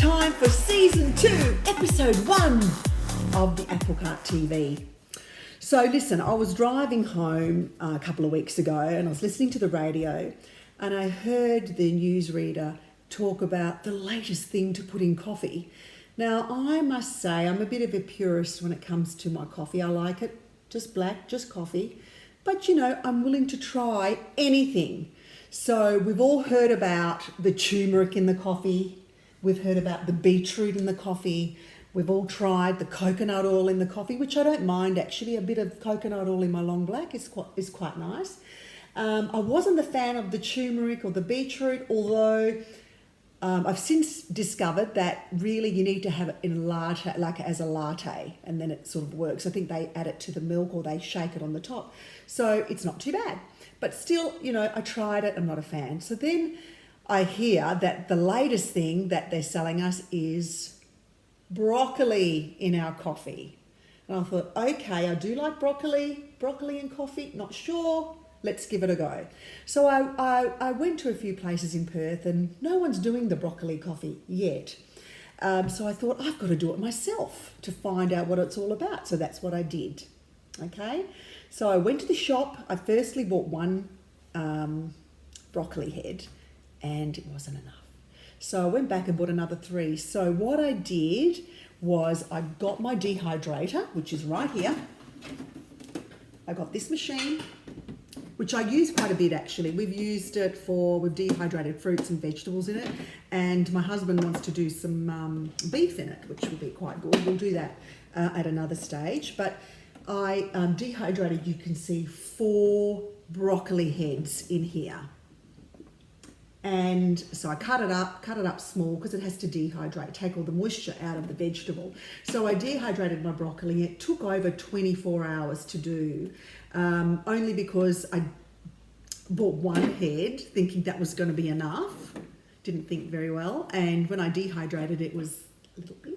time for season 2, episode 1 of the Apple Cart TV. So listen, I was driving home a couple of weeks ago and I was listening to the radio and I heard the newsreader talk about the latest thing to put in coffee. Now, I must say I'm a bit of a purist when it comes to my coffee. I like it just black, just coffee. But you know, I'm willing to try anything. So we've all heard about the turmeric in the coffee. We've heard about the beetroot in the coffee. We've all tried the coconut oil in the coffee, which I don't mind actually. A bit of coconut oil in my long black is quite nice. I wasn't a fan of the turmeric or the beetroot, although I've since discovered that really you need to have it in a latte, like as a latte, and then it sort of works. I think they add it to the milk or they shake it on the top. So it's not too bad. But still, you know, I tried it. I'm not a fan. So then I hear that the latest thing that they're selling us is broccoli in our coffee. And I thought, okay, I do like broccoli in coffee, not sure. Let's give it a go. So I went to a few places in Perth and no one's doing the broccoli coffee yet. So I thought I've got to do it myself to find out what it's all about. So that's what I did. Okay. So I went to the shop. I firstly bought one broccoli head and it wasn't enough. So I went back and bought another 3. So what I did was I got my dehydrator, which is right here. I got this machine, which I use quite a bit actually. We've used it we've dehydrated fruits and vegetables in it, and my husband wants to do some beef in it, which will be quite good. We'll do that at another stage. But I dehydrated, you can see 4 broccoli heads in here. And so I cut it up small because it has to dehydrate, take all the moisture out of the vegetable. So I dehydrated my broccoli. It took over 24 hours to do, only because I bought 1 head thinking that was going to be enough. Didn't think very well. And when I dehydrated, it was a little bit.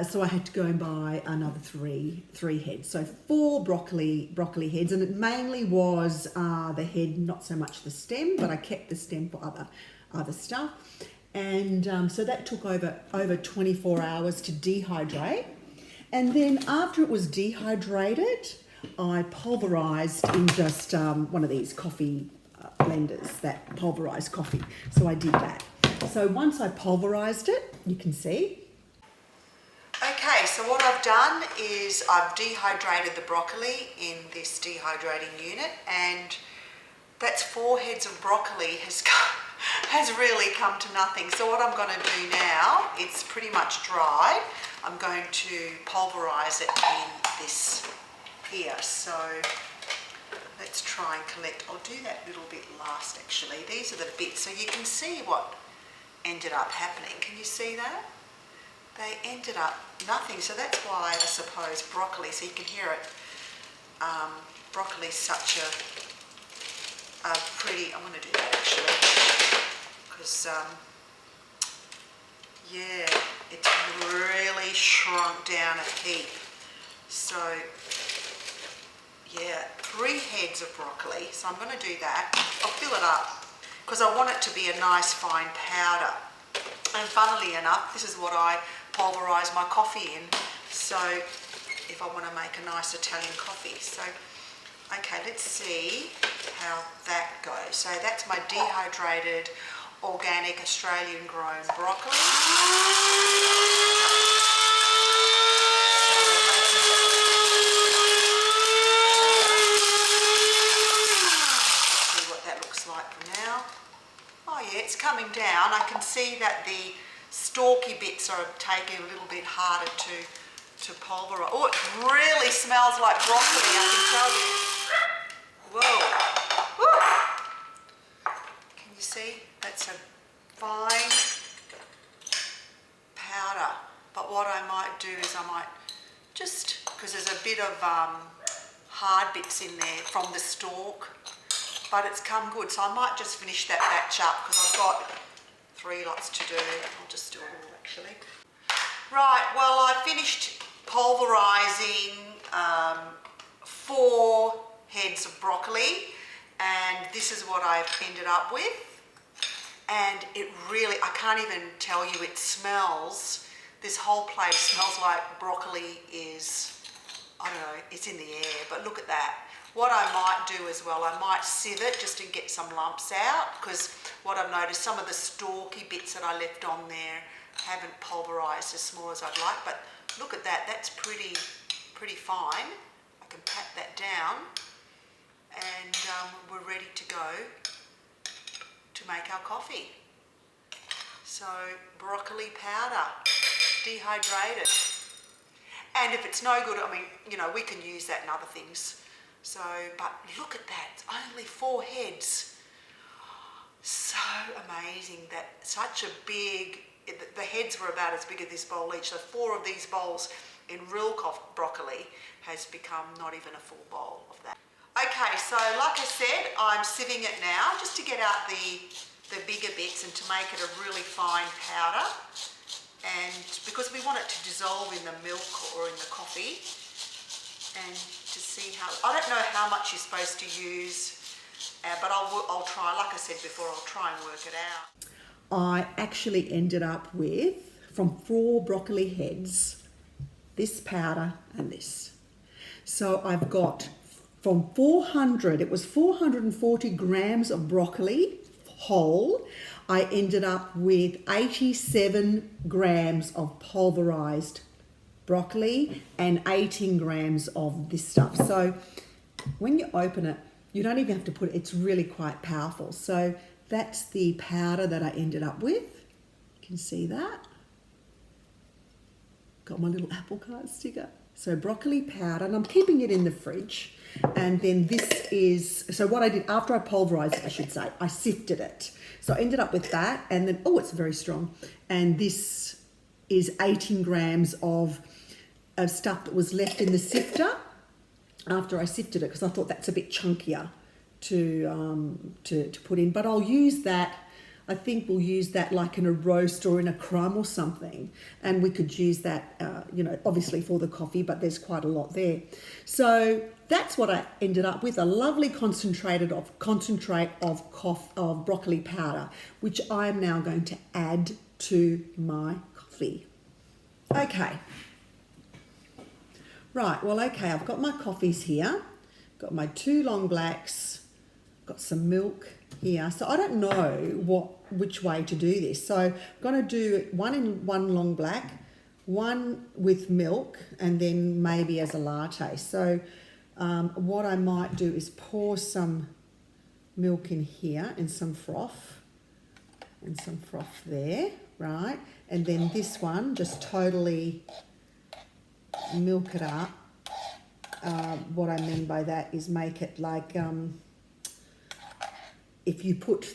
So I had to go and buy another 3 heads. So 4 broccoli heads, and it mainly was the head, not so much the stem, but I kept the stem for other stuff. And so that took over 24 hours to dehydrate. And then after it was dehydrated, I pulverized in just one of these coffee blenders that pulverize coffee. So I did that. So once I pulverized it, you can see. Okay, so what I've done is I've dehydrated the broccoli in this dehydrating unit, and that's 4 heads of broccoli has really come to nothing. So what I'm going to do now, it's pretty much dried. I'm going to pulverize it in this here. So let's try and collect. I'll do that little bit last actually. These are the bits, so you can see what ended up happening. Can you see that? They ended up nothing, so that's why I suppose broccoli, so you can hear it, broccoli's such a pretty, I'm going to do that actually, because yeah, it's really shrunk down a heap. So yeah, 3 heads of broccoli, so I'm going to do that. I'll fill it up because I want it to be a nice fine powder. And funnily enough, this is what I pulverise my coffee in, so if I want to make a nice Italian coffee. So okay, let's see how that goes. So that's my dehydrated organic Australian grown broccoli. Let's see what that looks like for now. Oh yeah, it's coming down. I can see that the stalky bits are taking a little bit harder to pulverise. Oh, it really smells like broccoli, I can tell you. Whoa. Woo. Can you see? That's a fine powder. But what I might do is I might just, because there's a bit of hard bits in there from the stalk, but it's come good. So I might just finish that batch up because I've got 3 lots to do. I'll just do it all actually. Right, well I finished pulverising 4 heads of broccoli, and this is what I've ended up with. And it really, I can't even tell you, it smells, this whole place smells like broccoli is, I don't know, it's in the air, but look at that. What I might do as well, I might sieve it just to get some lumps out, because what I've noticed, some of the stalky bits that I left on there haven't pulverised as small as I'd like, but look at that, that's pretty fine. I can pat that down and we're ready to go to make our coffee. So broccoli powder, dehydrated. And if it's no good, I mean, you know, we can use that in other things. So, but look at that, only 4 heads. So amazing that such a big, the heads were about as big as this bowl each. So 4 of these bowls in real broccoli has become not even a full bowl of that. Okay, so like I said, I'm sieving it now just to get out the bigger bits and to make it a really fine powder. And because we want it to dissolve in the milk or in the coffee, and to see how, I don't know how much you're supposed to use, but I'll try, like I said before, I'll try and work it out. I actually ended up with, from 4 broccoli heads, this powder and this. So I've got from 400, it was 440 grams of broccoli whole. I ended up with 87 grams of pulverized broccoli and 18 grams of this stuff. So when you open it, you don't even have to put it, it's really quite powerful. So that's the powder that I ended up with. You can see that. Got my little apple cart sticker. So broccoli powder, and I'm keeping it in the fridge. And then this is, so what I did after I pulverized it, I should say, I sifted it. So I ended up with that, and then, oh, it's very strong. And this is 18 grams of stuff that was left in the sifter after I sifted it, because I thought that's a bit chunkier to put in. But I'll use that, I think we'll use that like in a roast or in a crumb or something. And we could use that, you know, obviously for the coffee, but there's quite a lot there. So that's what I ended up with, a lovely concentrate of broccoli powder, which I am now going to add to my coffee. Okay. Right, well, okay, I've got my coffees here. Got my 2 long blacks, got some milk here. So I don't know which way to do this. So I'm going to do one long black, one with milk, and then maybe as a latte. So what I might do is pour some milk in here and some froth there, right? And then this one, just totally milk it up. What I mean by that is make it like, if you put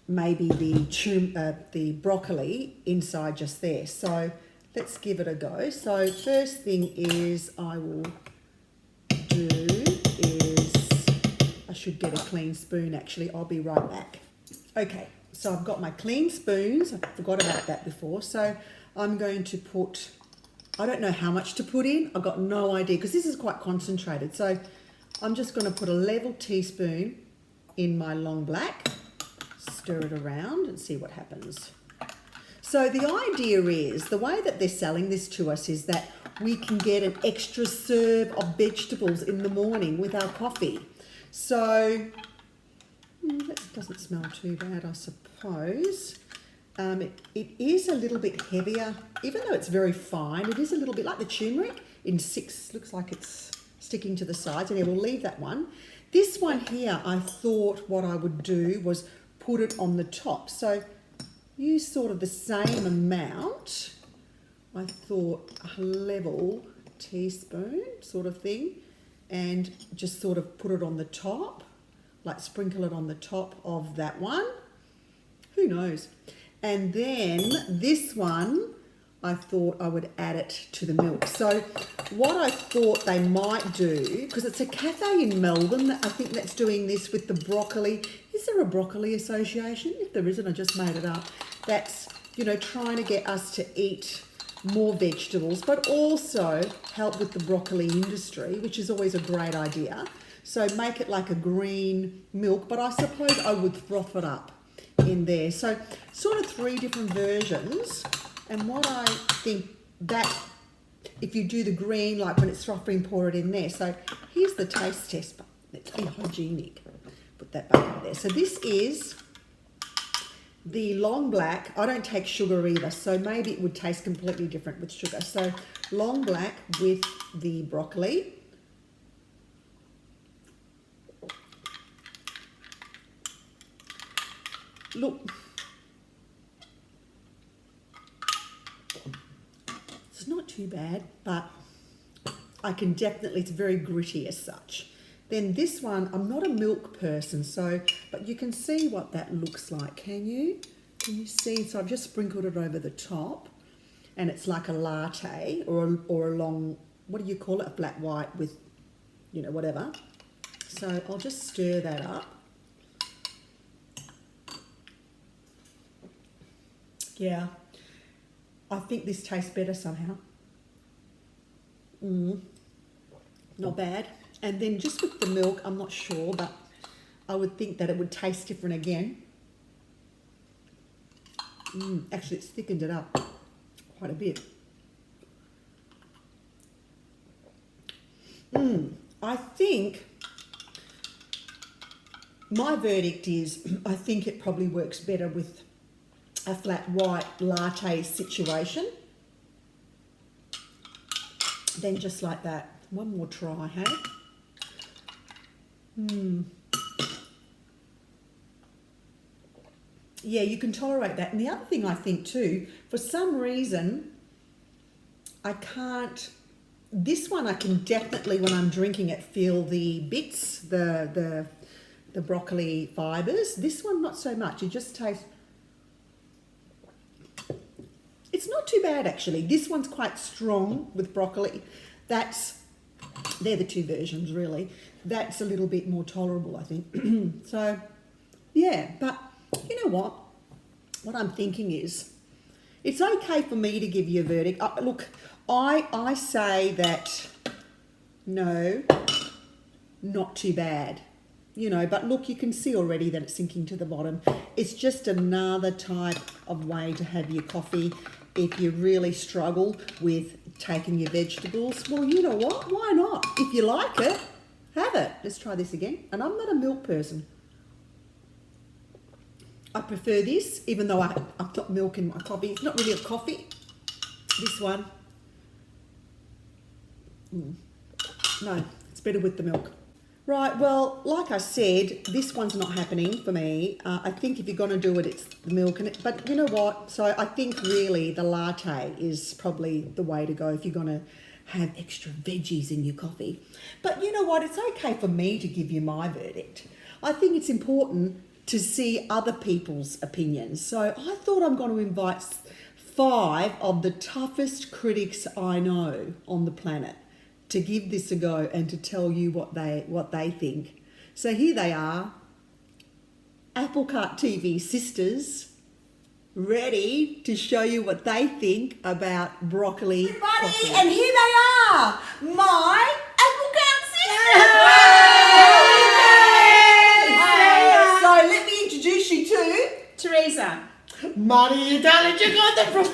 maybe the broccoli inside just there. So let's give it a go. So first thing is I should get a clean spoon actually. I'll be right back. Okay, so I've got my clean spoons. I forgot about that before. So I'm going to put, I don't know how much to put in. I've got no idea because this is quite concentrated. So I'm just going to put a level teaspoon in my long black, stir it around and see what happens. So the idea is, the way that they're selling this to us is that we can get an extra serve of vegetables in the morning with our coffee. So that doesn't smell too bad, I suppose. It is a little bit heavier, even though it's very fine. It is a little bit like the turmeric in 6, looks like it's sticking to the sides. And we'll leave that one. This one here, I thought what I would do was put it on the top. So use sort of the same amount. I thought a level teaspoon sort of thing, and just sort of put it on the top, like sprinkle it on the top of that one. Who knows? And then this one, I thought I would add it to the milk. So what I thought they might do, because it's a cafe in Melbourne, I think that's doing this with the broccoli. Is there a broccoli association? If there isn't, I just made it up. That's, you know, trying to get us to eat more vegetables, but also help with the broccoli industry, which is always a great idea. So make it like a green milk, but I suppose I would froth it up in there. So sort of 3 different versions. And what I think that if you do the green, like when it's frothy, pour it in there. So here's the taste test. Let's be hygienic. Put that back in there. So this is the long black. I don't take sugar either, so maybe it would taste completely different with sugar. So long black with the broccoli. Look, it's not too bad, but I can definitely, it's very gritty as such. Then this one, I'm not a milk person, so, but you can see what that looks like, can you? Can you see? So I've just sprinkled it over the top, and it's like a latte or a long, what do you call it? A flat white with, you know, whatever. So I'll just stir that up. Yeah, I think this tastes better somehow. Not bad. And then just with the milk, I'm not sure, but I would think that it would taste different again. Actually, it's thickened it up quite a bit. I think my verdict is I think it probably works better with a flat white latte situation than just like that. One more try, hey? Yeah, you can tolerate that. And the other thing I think too, for some reason, I can't, this one I can definitely, when I'm drinking it, feel the bits, the broccoli fibres. This one, not so much. It just tastes, it's not too bad actually. This one's quite strong with broccoli. They're the 2 versions really. That's a little bit more tolerable, I think. So, yeah, but you know what? What I'm thinking is, it's okay for me to give you a verdict. Look, I say that, no, not too bad. You know, but look, you can see already that it's sinking to the bottom. It's just another type of way to have your coffee. If you really struggle with taking your vegetables, well, you know what? Why not? If you like it, have it. Let's try this again. And I'm not a milk person. I prefer this, even though I've got milk in my coffee. It's not really a coffee, this one. No, it's better with the milk. Right, well, like I said, this one's not happening for me. I think if you're going to do it, it's the milk in it. But you know what? So I think really the latte is probably the way to go if you're going to have extra veggies in your coffee. But you know what? It's okay for me to give you my verdict. I think it's important to see other people's opinions. So I thought I'm going to invite 5 of the toughest critics I know on the planet to give this a go and to tell you what they think. So here they are, Applecart TV sisters, ready to show you what they think about broccoli. Everybody, and here they are, my Applecart sisters. So let me introduce you to Teresa. Money, darling, you got the from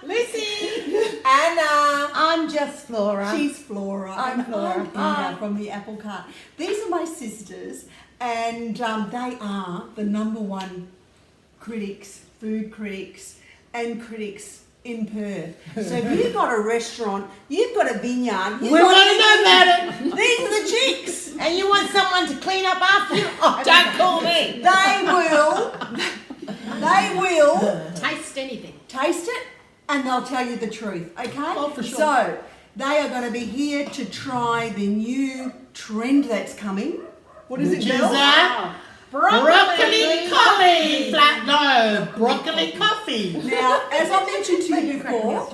Lucy, Anna. I'm just Flora. She's Flora. I'm and Flora. I'm Inga from the Applecart. These are my sisters, and they are the #1 critics, food critics, and critics in Perth. So if you've got a restaurant, you've got a vineyard, We want to know about it. these are the chicks. And you want someone to clean up after you? Oh, Don't call me. They will Taste anything. taste it and they'll tell you the truth, okay? Oh, for sure. So, they are going to be here to try the new trend that's coming. What is Which it, is Bill? broccoli coffee. Flat no, broccoli coffee. Now, as I mentioned to you before,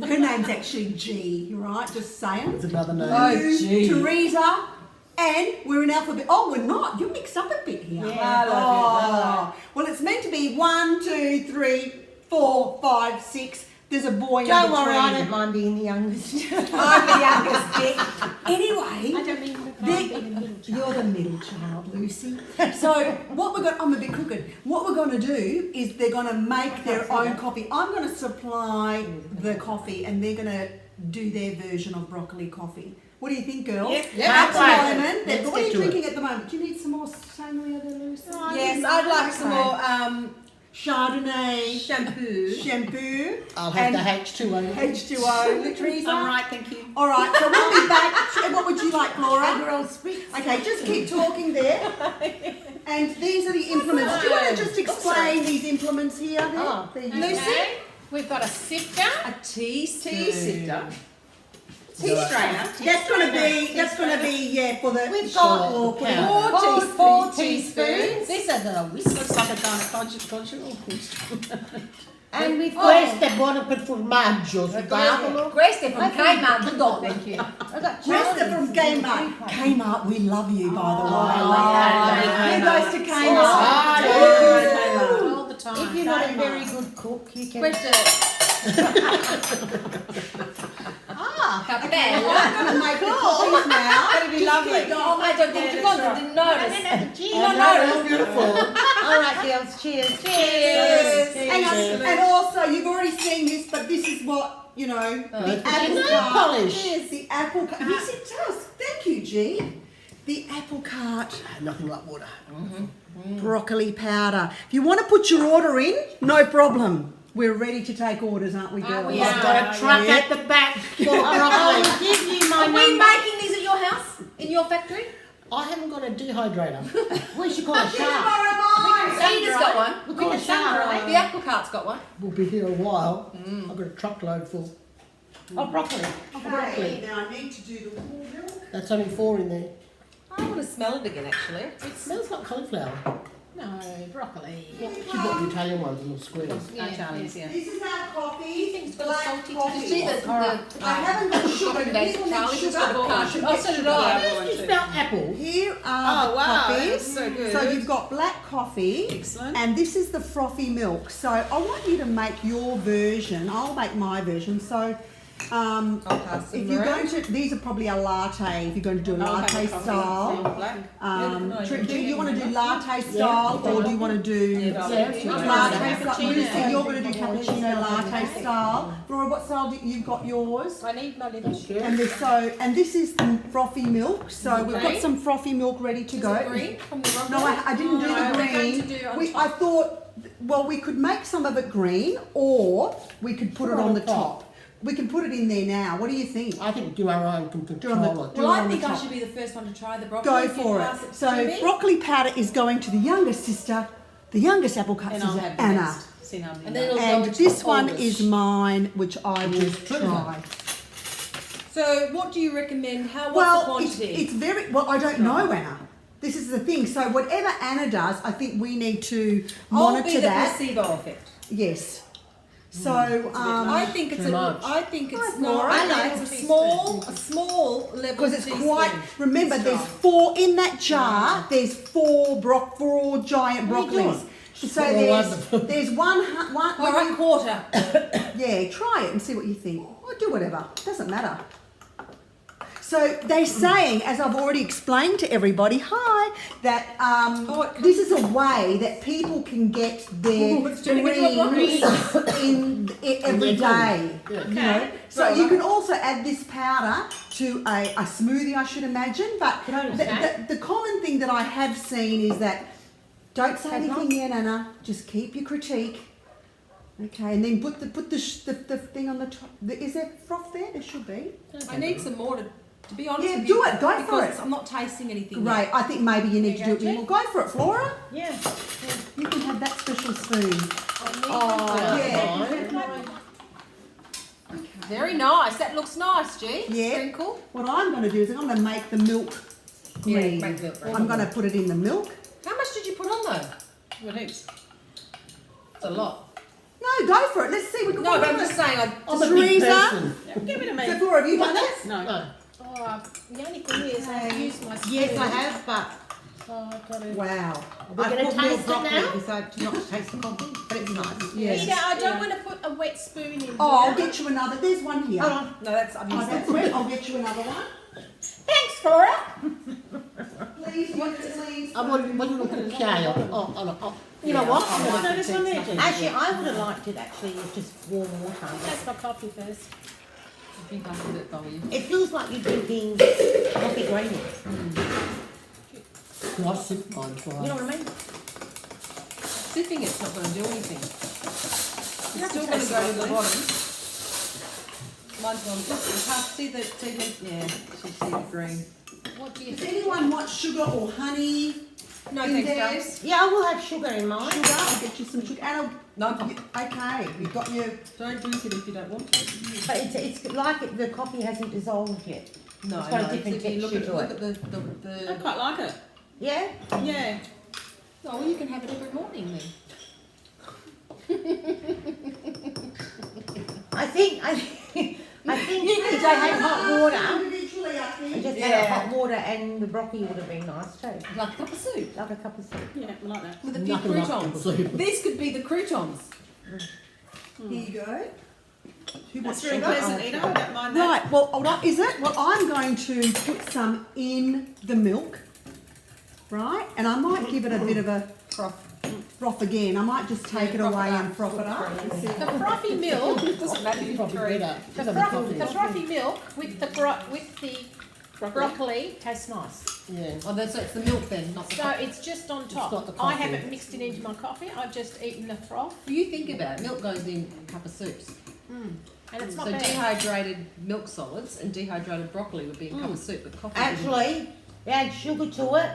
her name's actually G, right? Just saying. It's another name. You, Teresa, and we're in alphabet. Oh, we're not. You're mixed up a bit here. Yeah, Oh. Well, it's meant to be 1, 2, 3, 4, 5, 6, There's a boy Don't in worry, I between. don't mind being the youngest. I'm the youngest, Dick. Anyway, I don't mean you're the middle child, Lucy. So what we're going, I'm a bit crooked. What we're going to do is they're going to make their own coffee. I'm going to supply the coffee, and they're going to do their version of broccoli coffee. What do you think, girls? Yep. At the Right. moment, Let's what are get you to it. drinking at the moment? Do you need some more sangria there, Lucy? Yes, I'd like some more Chardonnay, shampoo. shampoo, I'll have and the H2O. H2O. Teresa? All right, thank you. All right, so we'll be back. What would you like, Laura? Aperol spritz. Okay, just keep talking there. And these are the implements. Do you want to just explain these implements here? There? Oh, There you Lucy? go. Okay. We've got a sifter, A tea sifter, Tea strainer. That's gonna be for the We've got for putting- four teaspoons. These are the whiskers. Looks like a gynecologist. And we've Questo got... è buono per formaggio, sudavolo. Questo è from I think- Kmart. Thank you. I've got Resta from Kmart. Kmart, we love you, by the way. yeah. Who goes to Kmart? Ah, Woo! All the time. If you're not a very good cook, you can... Cappello. I'm gonna make the coffees now. That'd be lovely. Oh, I don't think you got it. Didn't notice. Oh, no, beautiful. All right, girls, cheers. Cheers. And also, you've already seen this, but this is what, the apple nail cart. polish. Yes, the apple cart. Yes, it does. Thank you, G. The apple cart Nothing like water. broccoli powder. If you want to put your order in, no problem. We're ready to take orders, aren't we, girls? we I've are. got a truck at the back full of I broccoli. will give you my Are we number. making these at your house? In your factory? I haven't got a dehydrator. We should call it shark. Cedar's got one. We'll call it shark. The apple cart's got one. We'll be here a while. I've got a truckload full. Oh, broccoli. Okay, now I need to do the whole milk. That's only 4 in there. I want to smell it again, actually. It smells like cauliflower. No, broccoli. She bought the Italian ones in the squares. Charlie's, yeah. This is our coffee. It's got Black salty. coffee. Did you see the I haven't got sugar. Days People need Charlie's sugar. got a I should Oh, get so did sugar. I. How do you spell apple? Here are the coffees. so good. So you've got black coffee. Excellent. And this is the frothy milk. So I want you to make your version. I'll make my version. So I'll pass them if you're around. going to, these are probably a latte. If you're going to do a latte style. Do you want to do latte style or do you want to do latte style? Lucy, you're going to do cappuccino latte style. Laura, what style do you've got yours? I need my little And this is the frothy milk. So we've got Green? some frothy milk ready to go. green from the No, I didn't do the we're going to green. do on I top. thought, well, we could make some of it green, or we could put it on the top. We can put it in there now. What do you think? I think do our own can Do on the- control it. do Well, it I on the think I top. should be the first one to try the broccoli. Go If you for it. pass to So me. broccoli powder is going to the youngest sister. The youngest apple cut is Anna. And then it'll go And into this the one oldest. is mine, which I will is Teresa. try. So, what do you recommend? What's the Well, quantity? it's very, well, I don't know, Anna. This is the thing. So whatever Anna does, I think we need to I'll monitor be the that. placebo effect. Yes. So, I think it's Too much. I think it's Hi, no. Laura. I like a small level. because it's teaspoon. quite, remember there's 4 in that jar, there's 4 giant What are you broccolis. So Oh, there's wonderful. one, All right, quarter. yeah, try it and see what you think. Or do whatever, doesn't matter. So they're saying, as I've already explained to everybody, that this is a way that people can get their greens in every day. Yeah. You know? So you can also add this powder to a smoothie, I should imagine. But the common thing that I have seen is that don't say anything yet, Anna. Just keep your critique. Okay, and then put the thing on the top. Is there froth there? There should be. I need some more to be honest Yeah, with do you. it. Go for because it. I'm not tasting anything. Great. Yet. I think maybe you need to do it. Jane? Well, go for it, Flora. Yeah. You can have that special spoon. Oh, yeah. Very nice. That looks nice, G. Yeah. Sprinkle. What I'm going to do is I'm going to make the milk green. make milk green. I'm going to put it in the milk. How much did you put on though? Well, heaps. It's a lot. No, go for it. Let's see. We can No, but I'm just saying. I'm a big Teresa? person. Give it a So, Flora, have you done it? No. The only thing is I use my spoon. Yes, I have, but Oh, I got it. Wow. We're I going to put more taste it broccoli now. Decide to not to taste the coffee, but it's nice. Yes. Rita, I don't want to put a wet spoon in. Oh, I'll here. get you another. There's one here. Hold on. No, that's I'm Oh, using that's it. I'll get you another one. Thanks, Cora. Please, please. I want to look at the scale. Oh. You know Yeah, what? I I'm like gonna it. this one there, Jess. Actually, I would have liked it actually with just warm water. Taste my coffee first. I think I did it for you. It feels like you're drinking coffee gravy. I sip mine twice. You know what I mean? Sipping it's not going to do anything. You It's have to still going to taste go to it, the though. bottom. Mine's gone. See the yeah, she's see the green. What do you Does think? anyone want sugar or honey? No, in thanks, theirs? Jess. Yeah, I will have sugar in mine. Sugar, I'll get you some sugar. And No, okay, you've got your. don't drink it if you don't want to. But it's like the coffee hasn't dissolved yet. No, It's got a no. different If you look texture at to it. the I quite like it. Yeah? Yeah. Oh, well, you can have it every morning then. I think if I had hot water, Individually, I I think. just had hot water and the broccoli would have been nice too. Like a cup of soup. Like a cup of soup. Yeah, I like that. With a few Nothing like croutons. cup of soup. These could be the croutons. Here you go. Who That's wants very sugar? pleasant, Ida. I don't mind that. Right, well, hold on, is it? Well, I'm going to put some in the milk, right? And I might give it a bit of a froth again. I might just take it away and froth it up. And see. The frothy milk, Doesn't matter if you Probably prefer it. better. the, Some froth, coffee. the frothy milk with the broccoli tastes nice. Yeah. Oh, that's so it's the milk then, not the So coffee. it's just on top. not the I coffee. haven't mixed it into my coffee. I've just eaten the froth, You think about it, milk goes in a cup of soups. and it's not So bad. dehydrated milk solids and dehydrated broccoli would be a cup of soup, but coffee wouldn't. Actually, add sugar to it.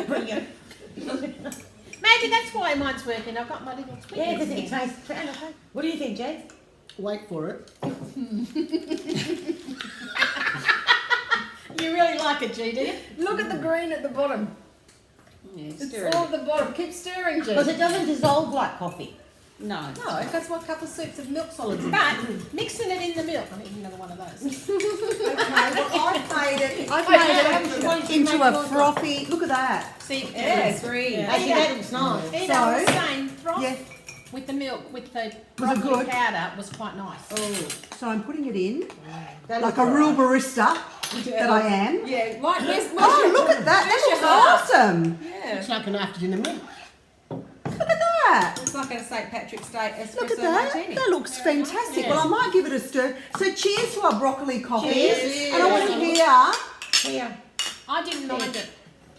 Brilliant. Maybe that's why mine's working. I've got my little tweak. Yeah, because it tastes. What do you think, Jay? Wait for it. You really like it, G, do you? Look at the green at the bottom. Yeah, It's stir it. all at the bottom. Keep stirring, G. Because it doesn't dissolve like coffee. No. No, that's what cup of soup's of milk solids in. But mixing it in the milk, I need another one of those. Okay, well, I've made it Okay, into a frothy, look at that. See, Yeah, green. Yeah. Actually, that looks nice. Ida, I was So- saying froth Yeah. with the milk, with the Was it broccoli good? powder was quite nice. Oh. So I'm putting it in, That like looks a real alright. barista that I am. Yeah, right, where's Oh, look at that, where's your that looks awesome. Yeah. It's like an after dinner meal. Look at that. It's like a St. Patrick's Day espresso Look at that. martini. That looks fantastic. Yeah. Well, I might give it a stir. So cheers to our broccoli coffee. Cheers. And I want to hear. Here. I didn't mind it.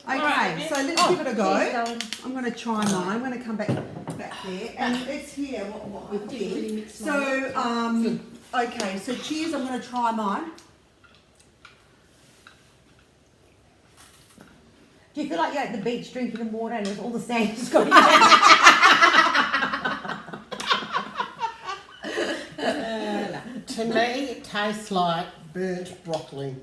Okay, Alright, so let's give it a Cheers, go. darling. I'm going to try mine. I'm going to come back there, and let's hear what we didn't really did. mix So, okay, so cheers. I'm going to try mine. Do you feel like you're at the beach drinking the water and there's all the sand just going To me, it tastes like burnt broccoli.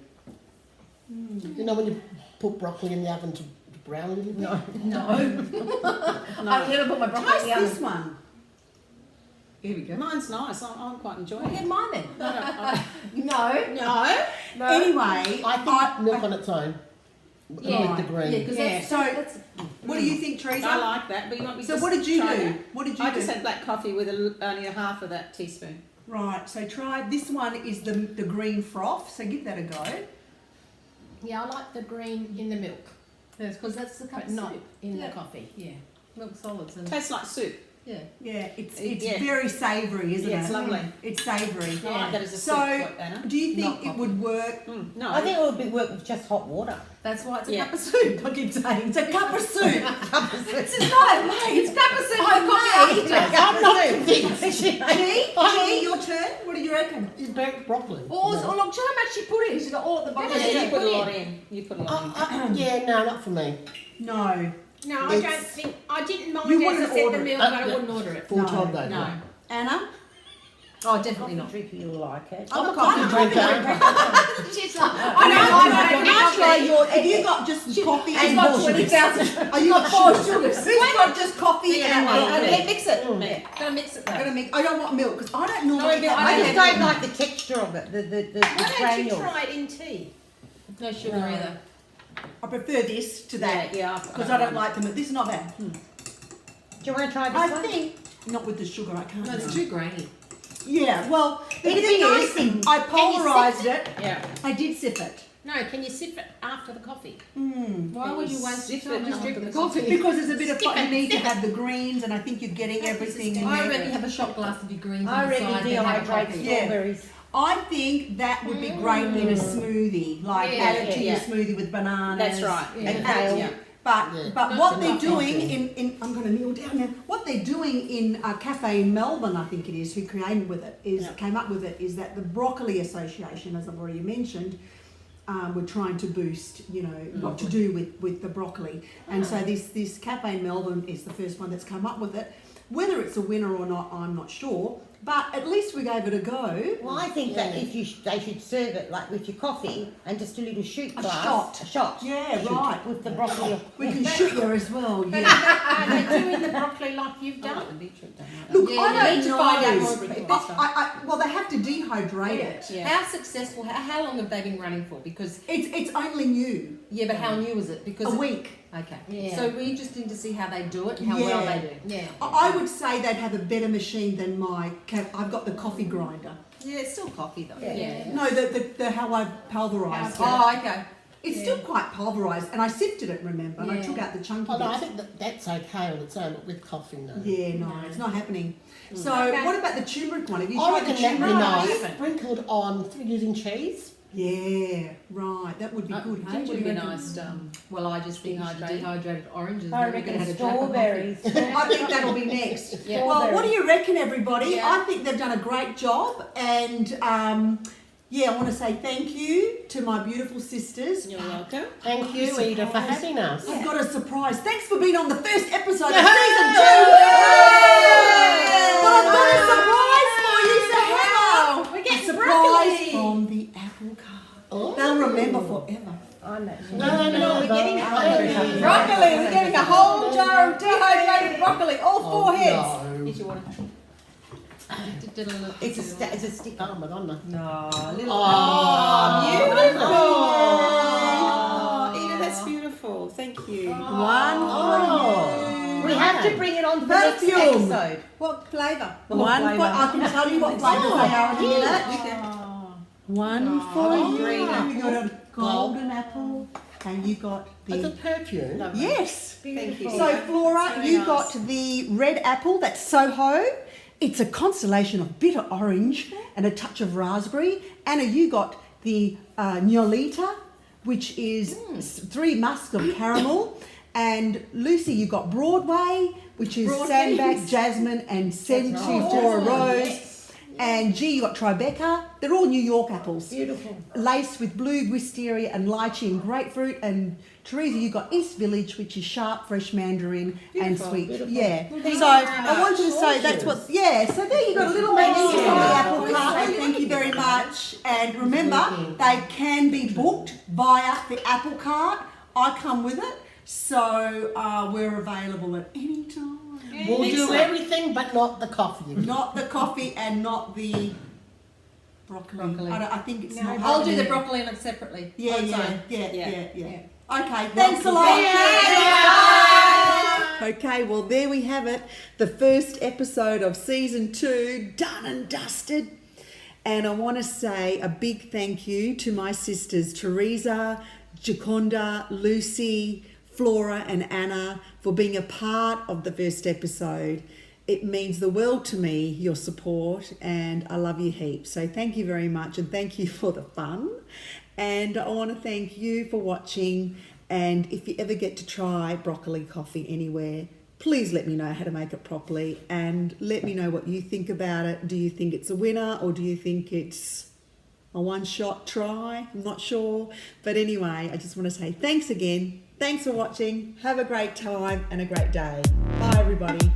You know when you put broccoli in the oven to brown a little bit? No. I'm going to put my broccoli in Taste the oven. this one. Here we go. Mine's nice. I'm quite enjoying Get it. mine then. No. No. Anyway, I think milk on its own. Yeah. With the green. Yeah, because Yeah. that's what do you think, Teresa? I like that, but you want me So to what did you try do? that? What did you I do? just had black coffee with only a half of that teaspoon. Right, so try this one is the green froth, so give that a go. Yeah, I like the green in the milk, because that's the cup but of not soup. in Yeah. the coffee. Yeah, milk solids and Tastes like soup. yeah. Yeah, it's Yeah. very savoury, isn't Yeah, it? it's lovely. It's savoury. I like that as a So, soup, Anna. do you think Not it would work? No. I think it would be work with just hot water. That's why it's a Yeah. cup of soup. I keep saying It's a cup of soup. Cup of soup. This is not made. it's cup of soup. I've got I'm not convinced. G, your turn. What do you reckon? It's burnt broccoli. Oh, look, how much she put in. She's got all at the bottom. Yeah, you put a in. lot in. You put a lot in. Yeah, no, not for me. No. No, I It's- don't think. I didn't mind You as I wouldn't said the order it. milk, but I Yeah. wouldn't order it. Full No, time though. No. Anna? Oh, definitely not. Drinker, you'll like it. I'm a coffee drinker. She's like, I know. Can I try your? Have you got just coffee She's and got more 20,000. sugars? Are you got four sugars? Who's got just coffee and Okay, milk? mix it. Yeah. Gotta mix it I'm though. gonna make. I don't want milk because I don't normally. milk. have I milk. just don't like the texture of it, the Why don't you granules. try it in tea? No sugar either. I prefer this to that Yeah, because I don't like them. This is not bad. Do you want to try this I one? think not with the sugar. I can't. No, it's now. too grainy. Yeah. Well, the It'd thing be nice is, and- I Can you pulverised sift it. Yeah. I did sip it. No, can you sip it after the coffee? Why would you waste your time? Just drink the coffee. Because there's a bit of Skip you it, need to skip it. have the greens, and I think you're getting everything in I there. already have a shot glass of your greens I on the side. already then have a dehydrate coffee. Yeah. strawberries. I think that would be great in a smoothie, like Yeah, add it to yeah, your yeah. smoothie with bananas. That's right. Yeah. And add it to Yeah. your- But Yeah. but what they're enough doing coffee. in I'm going to kneel down now. What they're doing in a cafe in Melbourne, I think it is, who created with it is came up with it is that the Broccoli Association, as I've already mentioned, were trying to boost, what to do with the broccoli, and so this cafe in Melbourne is the first one that's come up with it. Whether it's a winner or not, I'm not sure, but at least we gave it a go. Well, I think that if they should serve it like with your coffee and just a little shoot A glass. shot. A shot. Yeah, right. With the broccoli. We can shoot you as well. But Yeah. are they doing the broccoli like you've I like done? the beetroot, don't I? Look, Yeah, I you don't need to know. find out more about it. Well, they have to dehydrate it. Yeah. How successful? How long have they been running for? Because It's only new. yeah, but how new is it? Because A week. Okay. Yeah. So we're interested to see how they do it and how well Yeah. they do. Yeah. I would say they'd have a better machine than I've got the coffee grinder. Yeah, it's still coffee though. Yeah. No, the how I pulverised it. Oh, okay. It's still quite pulverised, and I sifted it. Remember, and I Yeah. took out the chunky Oh, no, I bits. think that's okay on its own, but with coffee, no. Yeah, no, it's not happening. So, Okay. what about the turmeric one? Have you I tried the reckon that'd be turmeric? nice, sprinkled on using cheese. Yeah, right. That would be good. Hey, Ginger what would do be you reckon? nice. Well, I just think dehydrated oranges. I then we're gonna reckon have a drop of coffee. strawberries. I think that'll be next. Yeah. Well, what do you reckon, everybody? Yeah. I think they've done a great job, and yeah, I want to say thank you to my beautiful sisters. You're welcome. Thank you, Ida, for having us. I've got a surprise. Thanks for being on the first episode of Yay! season 2. Well, I've got a surprise for you, so hang on. We A get surprise broccoli. from the apple cart. Oh. They'll remember forever. I'm not sure. No, we're getting no. Broccoli. We're getting a whole jar of dehydrated broccoli, all Oh, four heads. no. Here's your water. It's a stick. Oh, Madonna. No, little. Oh, beautiful. Oh. Oh, Ida, that's beautiful. Thank you. Oh. We have to bring it on to the next Perfume. episode. What flavour? I can tell you what flavours they are in a minute. One for Oh, you. green You got a golden apple, and you got It's a the perfume. yes. Thank you. So Flora, Very you nice. got the red apple. That's Soho. It's a constellation of bitter orange and a touch of raspberry. Anna, you got the Nolita, which is 3 musks of caramel. And Lucy, you got Broadway, which is sandbag, jasmine, and Centiflora rose. And G, you got Tribeca. They're all New York apples. Beautiful. Laced with blue wisteria and lychee and grapefruit. And Teresa, you got East Village, which is sharp, fresh mandarin and sweet. Yeah. So I want you to say that's what. Yeah. So there you got a little menu from the apple cart. Thank you very much. And remember, they can be booked via the apple cart. I come with it, so we're available at any time. We'll do everything but not the coffee. Not the coffee and not the broccoli. I think it's not. I'll do the happening. broccoli and it separately. Yeah, On its yeah, own. yeah. Okay, thanks a lot. Okay, well, there we have it. The first episode of season 2, done and dusted. And I want to say a big thank you to my sisters, Teresa, Jaconda, Lucy, Flora, and Anna, for being a part of the first episode. It means the world to me, your support, and I love you heaps. So thank you very much, and thank you for the fun. And I want to thank you for watching. And if you ever get to try broccoli coffee anywhere, please let me know how to make it properly, and let me know what you think about it. Do you think it's a winner, or do you think it's a one-shot try? I'm not sure. But anyway, I just want to say thanks again. Thanks for watching. Have a great time and a great day. Bye, everybody.